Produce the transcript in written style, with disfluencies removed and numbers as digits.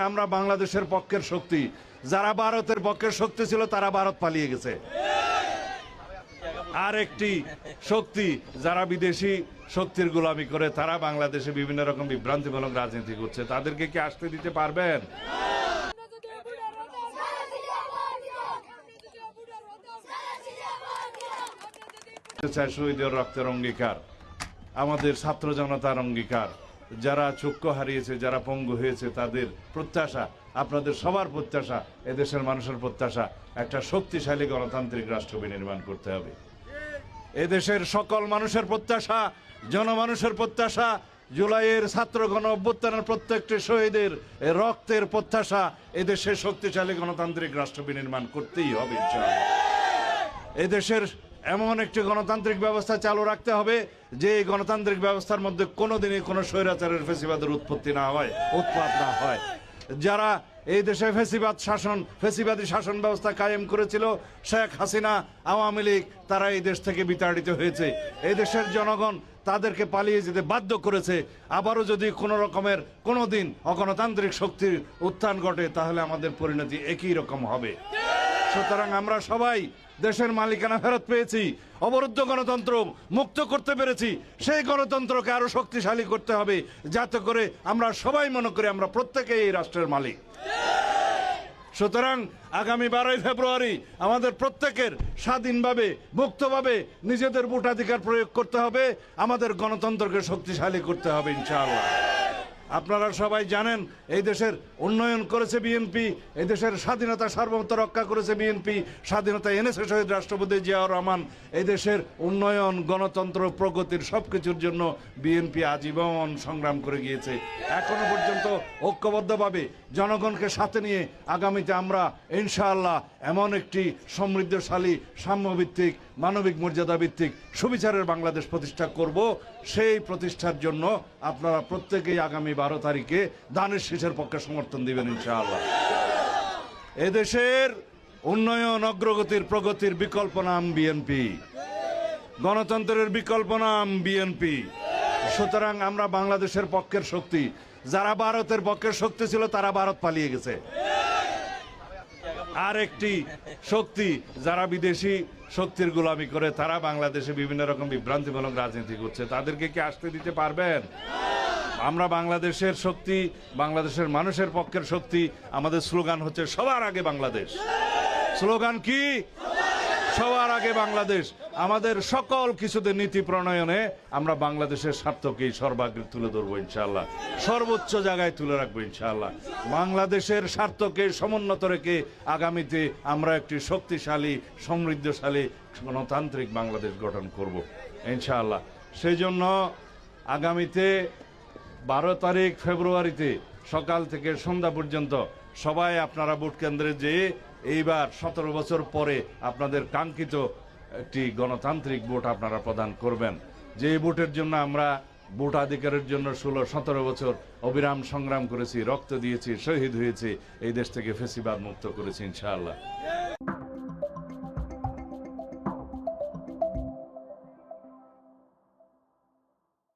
আমরা বাংলাদেশের পক্ষের শক্তি, যারা ভারতের পক্ষের শক্তি ছিল তারা ভারত পালিয়ে গেছে। আর একটি শক্তি যারা বিদেশি শক্তির গোলামি করে তারা বাংলাদেশে বিভিন্ন রকম বিভ্রান্তিমূলক রাজনীতি করছে, তাদেরকে কি আসতে দিতে পারবেন? শহীদের রক্তের অঙ্গীকার, আমাদের ছাত্র জনতার অঙ্গীকার, যারা চক্ষু হারিয়েছে, যারা পঙ্গু হয়েছে, তাদের প্রত্যাশা, আপনাদের সবার প্রত্যাশা, এদেশের মানুষের প্রত্যাশা, একটা শক্তিশালী গণতান্ত্রিক রাষ্ট্র বিনির্মাণ করতে হবে। এদেশের সকল মানুষের প্রত্যাশা, জনমানুষের প্রত্যাশা, জুলাইয়ের ছাত্র গণ অভ্যুত্থানের প্রত্যেকটি শহীদের রক্তের প্রত্যাশা, এদেশের শক্তিশালী গণতান্ত্রিক রাষ্ট্র বিনির্মাণ করতেই হবে ইনশাআল্লাহ। এদেশের এমন একটি গণতান্ত্রিক ব্যবস্থা চালু রাখতে হবে যে এই গণতান্ত্রিক ব্যবস্থার মধ্যে কোনোদিনই কোনো স্বৈরাচারের ফ্যাসিবাদের উৎপত্তি না হয়, উৎপাত না হয়। যারা এই দেশে ফ্যাসিবাদী শাসন ব্যবস্থা কায়েম করেছিল, শেখ হাসিনা, আওয়ামী লীগ, তারা এই দেশ থেকে বিতাড়িত হয়েছে। এই দেশের জনগণ তাদেরকে পালিয়ে যেতে বাধ্য করেছে। আবারও যদি কোনো রকমের কোনোদিন অগণতান্ত্রিক শক্তির উত্থান ঘটে তাহলে আমাদের পরিণতি একই রকম হবে। সুতরাং আমরা সবাই দেশের মালিকানা ফেরত পেয়েছি, অবরুদ্ধ গণতন্ত্র মুক্ত করতে পেরেছি। সেই গণতন্ত্রকে আরো শক্তিশালী করতে হবে যাতে করে আমরা সবাই মনে করি আমরা প্রত্যেকেই এই রাষ্ট্রের মালিক। সুতরাং আগামী 12ই ফেব্রুয়ারি আমাদের প্রত্যেকের স্বাধীনভাবে মুক্তভাবে নিজেদের ভোটাধিকার প্রয়োগ করতে হবে, আমাদের গণতন্ত্রকে শক্তিশালী করতে হবে ইনশাআল্লাহ। আপনারা সবাই জানেন এই দেশের উন্নয়ন করেছে বিএনপি, এই দেশের স্বাধীনতা সার্বভৌমত্ব রক্ষা করেছে বিএনপি, স্বাধীনতা এনেছে শহীদ রাষ্ট্রপতি জিয়াউর রহমান। এই দেশের উন্নয়ন, গণতন্ত্র, প্রগতির সবকিছুর জন্য বিএনপি আজীবন সংগ্রাম করে গিয়েছে। এখনো পর্যন্ত ঐক্যবদ্ধভাবে জনগণকে সাথে নিয়ে আগামীতে আমরা ইনশাআল্লাহ এমন একটি সমৃদ্ধশালী, সাম্যভিত্তিক, মানবিক মর্যাদা ভিত্তিক সুবিচারের বাংলাদেশ প্রতিষ্ঠা করব। সেই প্রতিষ্ঠার জন্য আপনারা প্রত্যেকেই আগামী 12 তারিখে দানের শীষের পক্ষে সমর্থন দিবেন ইনশাআল্লাহ। এদেশের উন্নয়ন, অগ্রগতির, প্রগতির বিকল্প নাম বিএনপি, গণতন্ত্রের বিকল্প নাম বিএনপি। সুতরাং আমরা বাংলাদেশের পক্ষের শক্তি, যারা ভারতের পক্ষের শক্তি ছিল তারা ভারত পালিয়ে গেছে। আর একটি শক্তি যারা বিদেশি শক্তির গোলামি করে তারা বাংলাদেশে বিভিন্ন রকম বিভ্রান্তিমূলক রাজনীতি করছে, তাদেরকে কি আসতে দিতে পারবেন? আমরা বাংলাদেশের শক্তি, বাংলাদেশের মানুষের পক্ষের শক্তি। আমাদের স্লোগান হচ্ছে সবার আগে বাংলাদেশ। স্লোগান কি? সবার আগে বাংলাদেশ। আমাদের সকল কিছুতে নীতি প্রণয়নে আমরা বাংলাদেশের স্বার্থকেই সর্বাগ্রে তুলে ধরবো ইনশাআল্লাহ, সর্বোচ্চ জায়গায় তুলে রাখবো ইনশাআল্লাহ। বাংলাদেশের স্বার্থকে সমুন্নত রেখে আগামীতে আমরা একটি শক্তিশালী, সমৃদ্ধশালী, গণতান্ত্রিক বাংলাদেশ গঠন করব ইনশাআল্লাহ। সেই জন্য আগামীতে 12 তারিখ ফেব্রুয়ারিতে সকাল থেকে সন্ধ্যা পর্যন্ত সবাই আপনারা ভোট কেন্দ্রে যেয়ে এইবার 17 বছর পরে আপনাদের কাঙ্ক্ষিত একটি গণতান্ত্রিক ভোট আপনারা প্রদান করবেন। যে ভোটের জন্য আমরা ভোটাধিকারের জন্য 16-17 বছর অবিরাম সংগ্রাম করেছি, রক্ত দিয়েছি, শহীদ হয়েছি, এই দেশ থেকে ফ্যাসিবাদ মুক্ত করেছি ইনশাআল্লাহ।